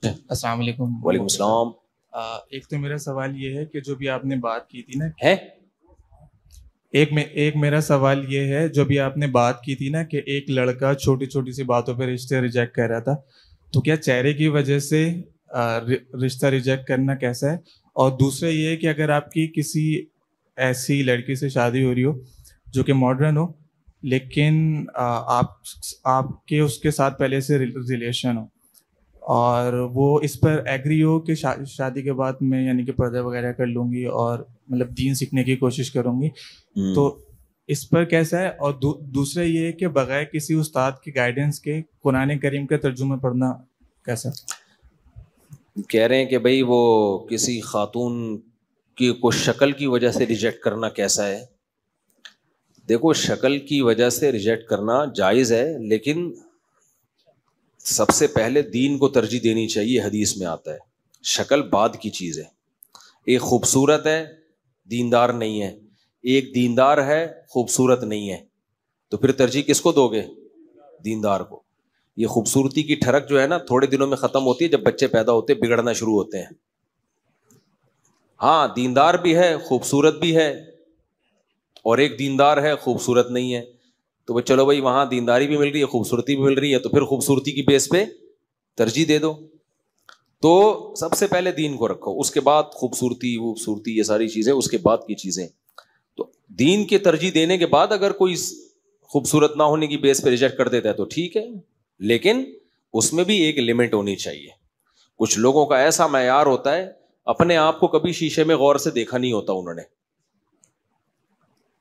السلام علیکم. وعلیکم السلام. ایک تو میرا سوال یہ ہے کہ جو بھی آپ نے بات کی تھی نا ہے ایک میرا سوال یہ ہے جو بھی آپ نے بات کی تھی نا کہ ایک لڑکا چھوٹی چھوٹی سی باتوں پہ رشتے ریجیکٹ کر رہا تھا, تو کیا چہرے کی وجہ سے رشتہ ریجیکٹ کرنا کیسا ہے؟ اور دوسرا یہ ہے کہ اگر آپ کی کسی ایسی لڑکی سے شادی ہو رہی ہو جو کہ ماڈرن ہو, لیکن آپ کے اس کے ساتھ پہلے سے ریلیشن ہو, اور وہ اس پر ایگری ہو کہ شادی کے بعد میں یعنی کہ پردہ وغیرہ کر لوں گی اور مطلب دین سیکھنے کی کوشش کروں گی, تو اس پر کیسا ہے؟ اور دوسرا یہ ہے کہ بغیر کسی استاد کی گائیڈنس کے قرآن کریم کا ترجمہ پڑھنا کیسا؟ کہہ رہے ہیں کہ بھائی وہ کسی خاتون کی کو شکل کی وجہ سے ریجیکٹ کرنا کیسا ہے. دیکھو, شکل کی وجہ سے ریجیکٹ کرنا جائز ہے, لیکن سب سے پہلے دین کو ترجیح دینی چاہیے. حدیث میں آتا ہے شکل بعد کی چیز ہے. ایک خوبصورت ہے دیندار نہیں ہے, ایک دیندار ہے خوبصورت نہیں ہے, تو پھر ترجیح کس کو دو گے؟ دیندار کو. یہ خوبصورتی کی ٹھڑک جو ہے نا تھوڑے دنوں میں ختم ہوتی ہے جب بچے پیدا ہوتے بگڑنا شروع ہوتے ہیں. ہاں دیندار بھی ہے خوبصورت بھی ہے, اور ایک دیندار ہے خوبصورت نہیں ہے, تو چلو بھائی وہاں دینداری بھی مل رہی ہے خوبصورتی بھی مل رہی ہے, تو پھر خوبصورتی کی بیس پہ ترجیح دے دو. تو سب سے پہلے دین کو رکھو, اس کے بعد خوبصورتی یہ ساری چیزیں اس کے بعد کی چیزیں. تو دین کے ترجیح دینے کے بعد اگر کوئی خوبصورت نہ ہونے کی بیس پہ ریجیکٹ کر دیتا ہے تو ٹھیک ہے, لیکن اس میں بھی ایک لمٹ ہونی چاہیے. کچھ لوگوں کا ایسا معیار ہوتا ہے اپنے آپ کو کبھی شیشے میں غور سے دیکھا نہیں ہوتا انہوں نے.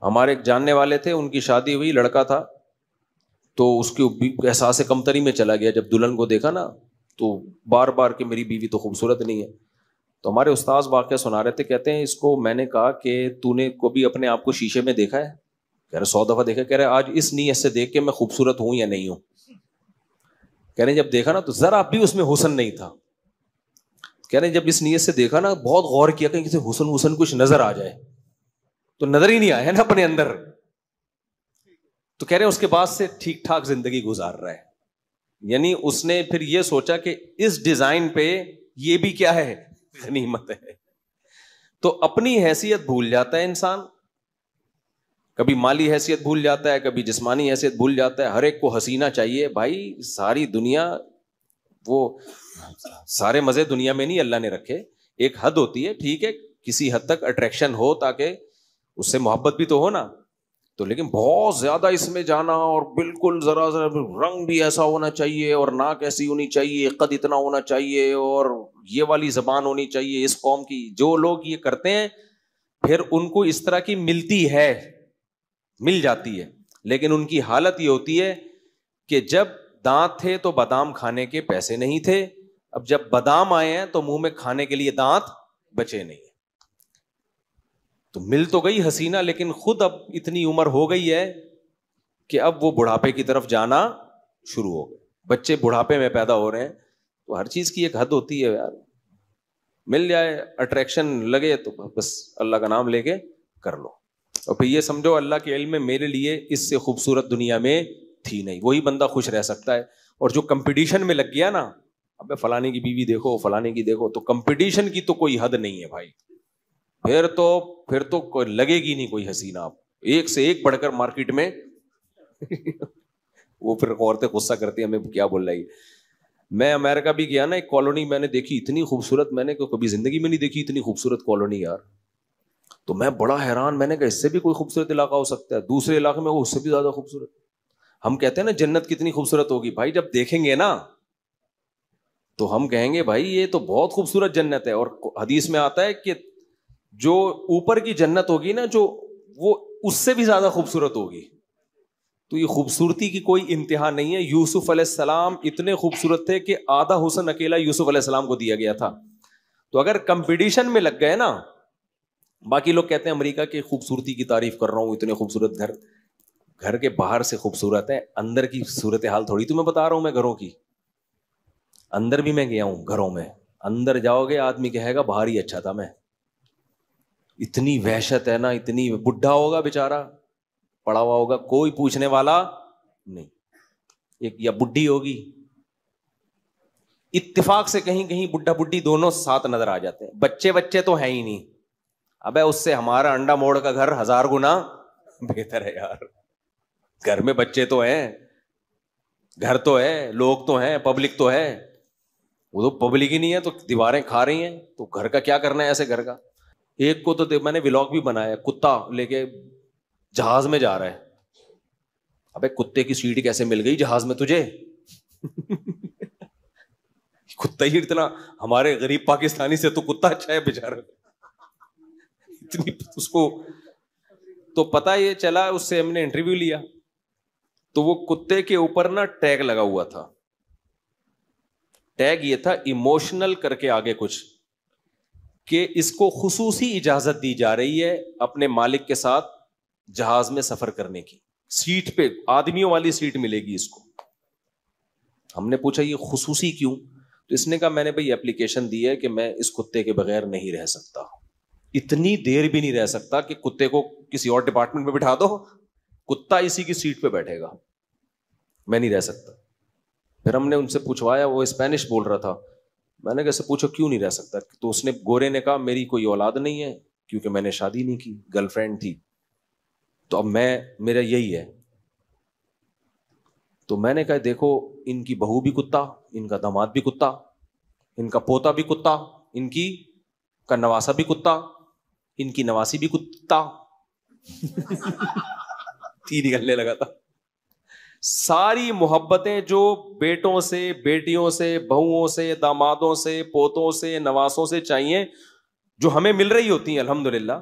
ہمارے ایک جاننے والے تھے, ان کی شادی ہوئی, لڑکا تھا, تو اس کے احساس کمتری میں چلا گیا. جب دلہن کو دیکھا نا تو بار بار کہ میری بیوی تو خوبصورت نہیں ہے. تو ہمارے استاذ واقعہ سنا رہے تھے, کہتے ہیں اس کو میں نے کہا کہ تو نے کبھی اپنے آپ کو شیشے میں دیکھا ہے؟ کہہ رہے 100 دفعہ دیکھا. کہہ رہے آج اس نیت سے دیکھ کے میں خوبصورت ہوں یا نہیں ہوں. کہہ رہے جب دیکھا نا تو ذرا بھی اس میں حسن نہیں تھا. کہہ رہے جب اس نیت سے دیکھا نا بہت غور کیا کہ کسی حسن کچھ نظر آ جائے, تو نظر ہی نہیں آیا نا اپنے اندر. تو کہہ رہے اس کے بعد سے ٹھیک ٹھاک زندگی گزار رہا ہے. یعنی اس نے پھر یہ سوچا کہ اس ڈیزائن پہ یہ بھی کیا ہے, غنیمت ہے. تو اپنی حیثیت بھول جاتا ہے انسان, کبھی مالی حیثیت بھول جاتا ہے, کبھی جسمانی حیثیت بھول جاتا ہے. ہر ایک کو حسینہ چاہیے بھائی, ساری دنیا, وہ سارے مزے دنیا میں نہیں اللہ نے رکھے, ایک حد ہوتی ہے, ٹھیک ہے کسی حد تک اٹریکشن ہو تاکہ اس سے محبت بھی تو ہو نا, تو لیکن بہت زیادہ اس میں جانا اور بالکل ذرا رنگ بھی ایسا ہونا چاہیے اور ناک ایسی ہونی چاہیے, قد اتنا ہونا چاہیے اور یہ والی زبان ہونی چاہیے اس قوم کی. جو لوگ یہ کرتے ہیں پھر ان کو اس طرح کی مل جاتی ہے, لیکن ان کی حالت یہ ہوتی ہے کہ جب دانت تھے تو بادام کھانے کے پیسے نہیں تھے, اب جب بادام آئے ہیں تو منہ میں کھانے کے لیے دانت بچے نہیں. تو مل تو گئی حسینہ, لیکن خود اب اتنی عمر ہو گئی ہے کہ اب وہ بڑھاپے کی طرف جانا شروع ہو گئے. بچے بڑھاپے میں پیدا ہو رہے ہیں, تو ہر چیز کی ایک حد ہوتی ہے یار. مل جائے, اٹریکشن لگے تو بس اللہ کا نام لے کے کر لو, اور پھر یہ سمجھو اللہ کے علم میں میرے لیے اس سے خوبصورت دنیا میں تھی نہیں. وہی بندہ خوش رہ سکتا ہے. اور جو کمپٹیشن میں لگ گیا نا, اب فلانے کی بیوی دیکھو فلانے کی دیکھو, تو کمپٹیشن کی تو کوئی حد نہیں ہے بھائی. پھر تو لگے گی نہیں کوئی حسینہ. آپ ایک سے ایک بڑھ کر مارکیٹ میں وہ پھر عورتیں غصہ کرتی ہیں ہمیں کیا بول رہی. میں امریکہ بھی گیا نا, ایک کالونی میں نے دیکھی اتنی خوبصورت, میں نے کبھی زندگی میں نہیں دیکھی اتنی خوبصورت کالونی یار. تو میں بڑا حیران, میں نے کہا اس سے بھی کوئی خوبصورت علاقہ ہو سکتا ہے. دوسرے علاقے میں وہ اس سے بھی زیادہ خوبصورت. ہم کہتے ہیں نا جنت کتنی خوبصورت ہوگی, بھائی جب دیکھیں گے نا تو ہم کہیں گے بھائی یہ تو بہت خوبصورت جنت ہے. اور حدیث میں آتا ہے کہ جو اوپر کی جنت ہوگی نا, جو وہ اس سے بھی زیادہ خوبصورت ہوگی. تو یہ خوبصورتی کی کوئی انتہا نہیں ہے. یوسف علیہ السلام اتنے خوبصورت تھے کہ آدھا حسن اکیلا یوسف علیہ السلام کو دیا گیا تھا. تو اگر کمپٹیشن میں لگ گئے نا, باقی لوگ کہتے ہیں امریکہ کی خوبصورتی کی تعریف کر رہا ہوں, اتنے خوبصورت گھر کے باہر سے خوبصورت ہے, اندر کی صورت حال تھوڑی تمہیں بتا رہا ہوں میں. گھروں کی اندر بھی میں گیا ہوں, گھروں میں اندر جاؤ گے آدمی کہے گا باہر ہی اچھا تھا میں. اتنی وحشت ہے نا, اتنی. بڈھا ہوگا بیچارہ پڑا ہوا ہوگا, کوئی پوچھنے والا نہیں. ایک یا بڈھی ہوگی, اتفاق سے کہیں کہیں بڈھا بڈھی دونوں ساتھ نظر آ جاتے ہیں. بچے تو ہیں ہی نہیں. ابے اس سے ہمارا انڈا موڑ کا گھر 1000 گنا بہتر ہے یار. گھر میں بچے تو ہیں, گھر تو ہے, لوگ تو ہیں, پبلک تو ہے. وہ تو پبلک ہی نہیں ہے تو دیواریں کھا رہی ہیں, تو گھر کا کیا کرنا ہے ایسے گھر کا. ایک کو تو میں نے ولاگ بھی بنایا, کتا لے کے جہاز میں جا رہا ہے. ابے کتے کی سیٹ کیسے مل گئی جہاز میں تجھے؟ کتا ہی اتنا, ہمارے غریب پاکستانی سے تو کتا اچھا ہے بیچارہ. اتنی اس کو تو پتا یہ چلا, اس سے ہم نے انٹرویو لیا تو وہ کتے کے اوپر نا ٹیگ لگا ہوا تھا. ٹیگ یہ تھا ایموشنل کر کے آگے کچھ, کہ اس کو خصوصی اجازت دی جا رہی ہے اپنے مالک کے ساتھ جہاز میں سفر کرنے کی. سیٹ پہ آدمیوں والی سیٹ ملے گی اس کو. ہم نے پوچھا یہ خصوصی کیوں؟ تو اس نے کہا میں نے بھائی اپلیکیشن دی ہے کہ میں اس کتے کے بغیر نہیں رہ سکتا, اتنی دیر بھی نہیں رہ سکتا کہ کتے کو کسی اور ڈپارٹمنٹ میں بٹھا دو, کتا اسی کی سیٹ پہ بیٹھے گا, میں نہیں رہ سکتا. پھر ہم نے ان سے پوچھوایا, وہ اسپینش بول رہا تھا. میں نے کیسے پوچھا کیوں نہیں رہ سکتا؟ تو اس نے, گورے نے کہا میری کوئی اولاد نہیں ہے کیونکہ میں نے شادی نہیں کی, گرل فرینڈ تھی, تو اب میرا یہی ہے. تو میں نے کہا دیکھو ان کی بہو بھی کتا, ان کا داماد بھی کتا, ان کا پوتا بھی کتا, ان کی کا نواسا بھی کتا, ان کی نواسی بھی کتا. تین نکلنے لگا تھا. ساری محبتیں جو بیٹوں سے, بیٹیوں سے, بہوؤں سے, دامادوں سے, پوتوں سے, نواسوں سے چاہیے, جو ہمیں مل رہی ہوتی ہیں الحمدللہ,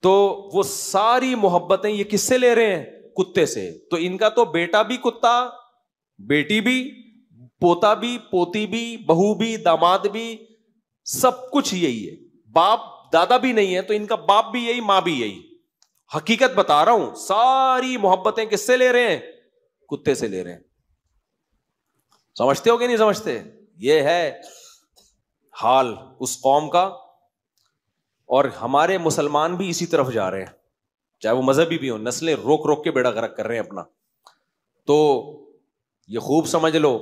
تو وہ ساری محبتیں یہ کس سے لے رہے ہیں؟ کتے سے. تو ان کا تو بیٹا بھی کتا, بیٹی بھی, پوتا بھی, پوتی بھی, بہو بھی, داماد بھی, سب کچھ یہی ہے. باپ دادا بھی نہیں ہے تو ان کا باپ بھی یہی, ماں بھی یہی. حقیقت بتا رہا ہوں, ساری محبتیں کس سے لے رہے ہیں؟ کتے سے لے رہے ہیں. سمجھتے ہو کہ نہیں سمجھتے؟ یہ ہے حال اس قوم کا, اور ہمارے مسلمان بھی اسی طرف جا رہے ہیں, چاہے وہ مذہبی بھی ہو. نسلیں روک روک کے بیڑا غرق کر رہے ہیں اپنا. تو یہ خوب سمجھ لو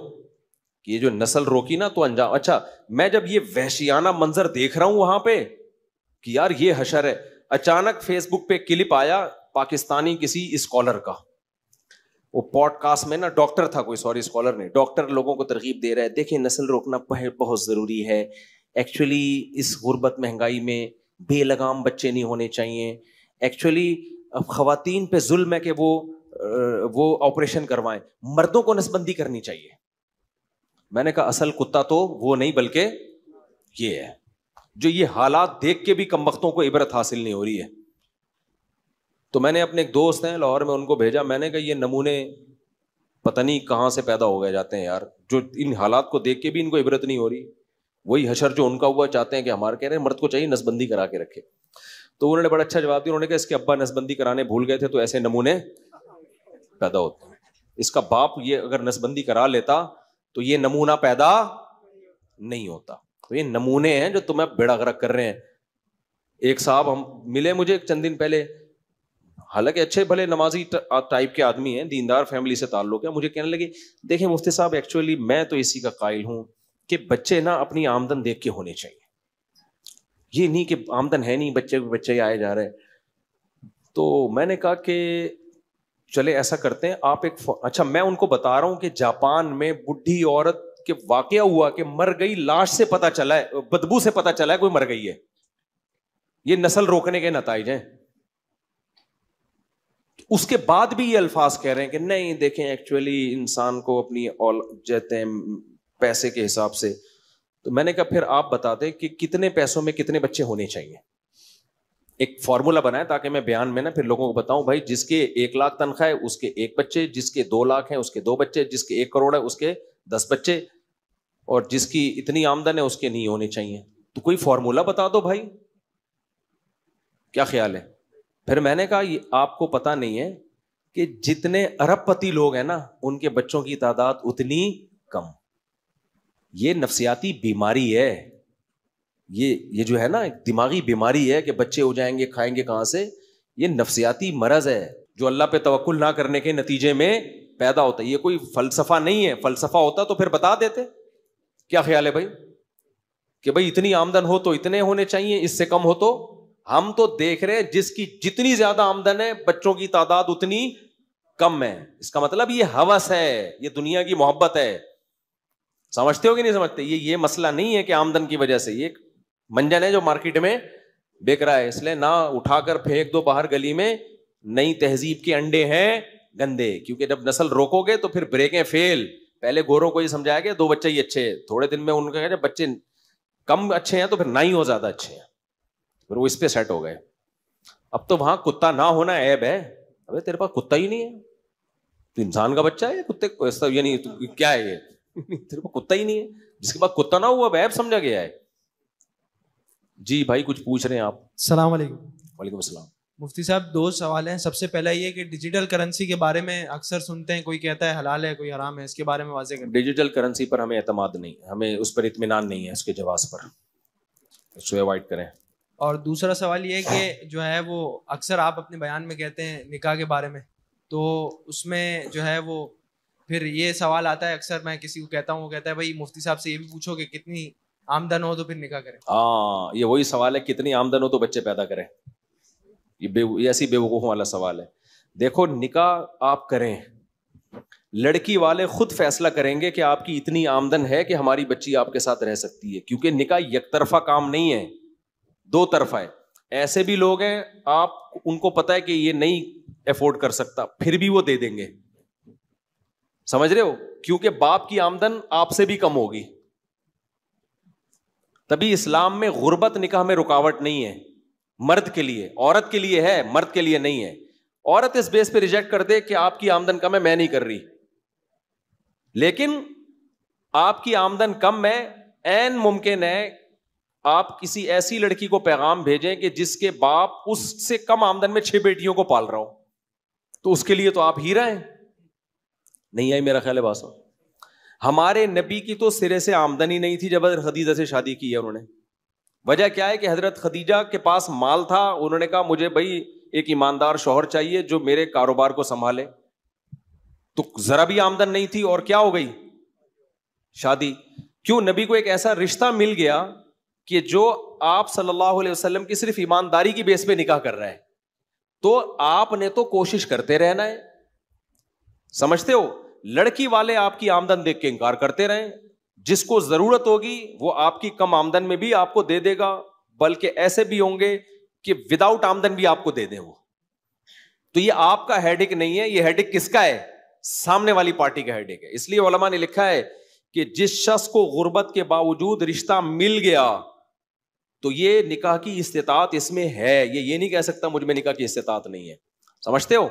کہ یہ جو نسل روکی نا تو انجام. اچھا میں جب یہ وحشیانہ منظر دیکھ رہا ہوں وہاں پہ کہ یار یہ حشر ہے, اچانک فیس بک پہ کلپ آیا پاکستانی کسی اسکالر کا, وہ پوڈ کاسٹ میں نا, ڈاکٹر تھا کوئی, سوری اسکالر نہیں, ڈاکٹر لوگوں کو ترغیب دے رہا ہے, دیکھیں نسل روکنا بہت ضروری ہے. ایکچولی اس غربت مہنگائی میں بے لگام بچے نہیں ہونے چاہیے. ایکچولی خواتین پہ ظلم ہے کہ وہ آپریشن کروائیں, مردوں کو نسبندی کرنی چاہیے. میں نے کہا اصل کتا تو وہ نہیں بلکہ یہ ہے, جو یہ حالات دیکھ کے بھی کمبختوں کو عبرت حاصل نہیں ہو رہی ہے. تو میں نے اپنے ایک دوست ہیں لاہور میں, ان کو بھیجا. میں نے کہا یہ نمونے پتہ نہیں کہاں سے پیدا ہو گئے جاتے ہیں یار, جو ان حالات کو دیکھ کے بھی ان کو عبرت نہیں ہو رہی. وہی حشر جو ان کا ہوا چاہتے ہیں کہ ہمارے, کہہ رہے ہیں مرد کو چاہیے نسبندی کرا کے رکھے. تو انہوں نے بڑا اچھا جواب دیا, انہوں نے کہا اس کے ابا نسبندی کرانے بھول گئے تھے تو ایسے نمونے پیدا ہوتے ہیں. اس کا باپ یہ اگر نسبندی کرا لیتا تو یہ نمونہ پیدا نہیں ہوتا. تو یہ نمونے ہیں جو تمہیں بیڑا غرق کر رہے ہیں. ایک صاحب ہم ملے مجھے چند دن پہلے, حالانکہ اچھے بھلے نمازی ٹائپ کے آدمی ہیں, دیندار فیملی سے تعلق ہے. مجھے کہنے لگے دیکھیں مفتی صاحب ایکچولی میں تو اسی کا قائل ہوں کہ بچے نا اپنی آمدن دیکھ کے ہونے چاہیے, یہ نہیں کہ آمدن ہے نہیں بچے آئے جا رہے. تو میں نے کہا کہ چلے ایسا کرتے ہیں آپ ایک, اچھا میں ان کو بتا رہا ہوں کہ جاپان میں بڈھی عورت کے واقعہ ہوا کہ مر گئی, لاش سے پتا چلا ہے, بدبو سے پتا چلا ہے کوئی مر گئی ہے. یہ نسل روکنے کے نتائج ہیں. اس کے بعد بھی یہ الفاظ کہہ رہے ہیں کہ نہیں دیکھیں ایکچولی انسان کو اپنی جاتے ہیں پیسے کے حساب سے. تو میں نے کہا پھر آپ بتا دیں کہ کتنے پیسوں میں کتنے بچے ہونے چاہیے. ایک فارمولا بنایا تاکہ میں بیان میں نا پھر لوگوں کو بتاؤں بھائی جس کے 1 لاکھ تنخواہ ہے اس کے 1 بچے, جس کے 2 لاکھ ہیں اس کے 2 بچے, جس کے 1 کروڑ ہے اس کے 10 بچے, اور جس کی اتنی آمدن ہے اس کے نہیں ہونے چاہیے. تو کوئی فارمولا بتا دو بھائی, کیا خیال ہے؟ پھر میں نے کہا آپ کو پتا نہیں ہے کہ جتنے ارب پتی لوگ ہیں نا ان کے بچوں کی تعداد اتنی کم. یہ نفسیاتی بیماری ہے, یہ جو ہے نا دماغی بیماری ہے کہ بچے ہو جائیں گے, کھائیں گے کہاں سے. یہ نفسیاتی مرض ہے جو اللہ پہ توکل نہ کرنے کے نتیجے میں پیدا ہوتا ہے. یہ کوئی فلسفہ نہیں ہے. فلسفہ ہوتا تو پھر بتا دیتے. کیا خیال ہے بھائی کہ بھائی اتنی آمدن ہو تو اتنے ہونے چاہیے, اس سے کم ہو تو. ہم تو دیکھ رہے ہیں جس کی جتنی زیادہ آمدن ہے بچوں کی تعداد اتنی کم ہے. اس کا مطلب یہ ہوس ہے, یہ دنیا کی محبت ہے. سمجھتے ہو کہ نہیں سمجھتے؟ یہ مسئلہ نہیں ہے کہ آمدن کی وجہ سے, یہ منجن ہے جو مارکیٹ میں بک رہا ہے. اس لیے نہ اٹھا کر پھینک دو باہر گلی میں. نئی تہذیب کے انڈے ہیں گندے, کیونکہ جب نسل روکو گے تو پھر بریکیں فیل. پہلے گوروں کو یہ سمجھایا کہ 2 بچے ہی اچھے ہیں, تھوڑے دن میں ان کا جب بچے کم اچھے ہیں تو پھر 9 ہو زیادہ اچھے ہیں, پھر وہ اس پہ سیٹ ہو گئے. اب تو وہاں کتا نہ ہونا عیب ہے. ابے تیرے پاس کتا ہی نہیں ہے, تو انسان کا بچہ ہے کتے کو, یعنی کیا ہے یہ, تیرے پاس کتا ہی نہیں ہے. جس کے پاس کتا نہ ہوا عیب سمجھا گیا ہے. جی بھائی کچھ پوچھ رہے ہیں آپ؟ السلام علیکم. وعلیکم السلام. مفتی صاحب 2 سوال ہیں. سب سے پہلا یہ کہ ڈیجیٹل کرنسی کے بارے میں اکثر سنتے ہیں, کوئی کہتا ہے حلال ہے, کوئی حرام ہے, اس کے بارے میں واضح کریں. ڈیجیٹل کرنسی پر ہمیں اعتماد نہیں, ہمیں اس پر اطمینان نہیں ہے, اس کے جواز پر, اس کو اوائڈ کریں. اور دوسرا سوال یہ ہے کہ جو ہے وہ اکثر آپ اپنے بیان میں کہتے ہیں نکاح کے بارے میں, تو اس میں جو ہے وہ پھر یہ سوال آتا ہے اکثر, میں کسی کو کہتا ہوں, وہ کہتا ہے بھائی مفتی صاحب سے یہ بھی پوچھو کہ کتنی آمدن ہو تو پھر نکاح کریں. ہاں یہ وہی سوال ہے, کتنی آمدن ہو تو بچے پیدا کریں. یہ ایسی بے وقوفوں والا سوال ہے. دیکھو نکاح آپ کریں, لڑکی والے خود فیصلہ کریں گے کہ آپ کی اتنی آمدن ہے کہ ہماری بچی آپ کے ساتھ رہ سکتی ہے, کیونکہ نکاح یک طرفہ کام نہیں ہے, 2 طرفہ ہے. ایسے بھی لوگ ہیں آپ ان کو پتا ہے کہ یہ نہیں افورڈ کر سکتا, پھر بھی وہ دے دیں گے. سمجھ رہے ہو, کیونکہ باپ کی آمدن آپ سے بھی کم ہوگی. تبھی اسلام میں غربت نکاح میں رکاوٹ نہیں ہے. مرد کے لیے, عورت کے لیے ہے, مرد کے لیے نہیں ہے. عورت اس بیس پہ ریجیکٹ کر دے کہ آپ کی آمدن کم ہے, میں نہیں کر رہی. لیکن آپ کی آمدن کم ہے, عین ممکن ہے آپ کسی ایسی لڑکی کو پیغام بھیجیں کہ جس کے باپ اس سے کم آمدن میں 6 بیٹیوں کو پال رہا ہو, تو اس کے لیے تو آپ ہیرا ہیں. نہیں آئی میرا خیال ہے بات. ہمارے نبی کی تو سرے سے آمدن ہی نہیں تھی جب حضرت خدیجہ سے شادی کی ہے انہوں نے. وجہ کیا ہے کہ حضرت خدیجہ کے پاس مال تھا, انہوں نے کہا مجھے بھائی ایک ایماندار شوہر چاہیے جو میرے کاروبار کو سنبھالے. تو ذرا بھی آمدن نہیں تھی اور کیا ہو گئی شادی. کیوں؟ نبی کو ایک ایسا رشتہ مل گیا کہ جو آپ صلی اللہ علیہ وسلم کی صرف ایمانداری کی بیس پہ نکاح کر رہا ہے. تو آپ نے تو کوشش کرتے رہنا ہے. سمجھتے ہو, لڑکی والے آپ کی آمدن دیکھ کے انکار کرتے رہیں, جس کو ضرورت ہوگی وہ آپ کی کم آمدن میں بھی آپ کو دے دے گا, بلکہ ایسے بھی ہوں گے کہ وداؤٹ آمدن بھی آپ کو دے دیں وہ. تو یہ آپ کا ہیڈک نہیں ہے, یہ ہیڈک کس کا ہے؟ سامنے والی پارٹی کا ہیڈک ہے. اس لیے علماء نے لکھا ہے کہ جس شخص کو غربت کے باوجود رشتہ مل گیا تو یہ نکاح کی استطاعت اس میں ہے. یہ نہیں کہہ سکتا مجھ میں نکاح کی استطاعت نہیں ہے. سمجھتے ہو؟